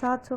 700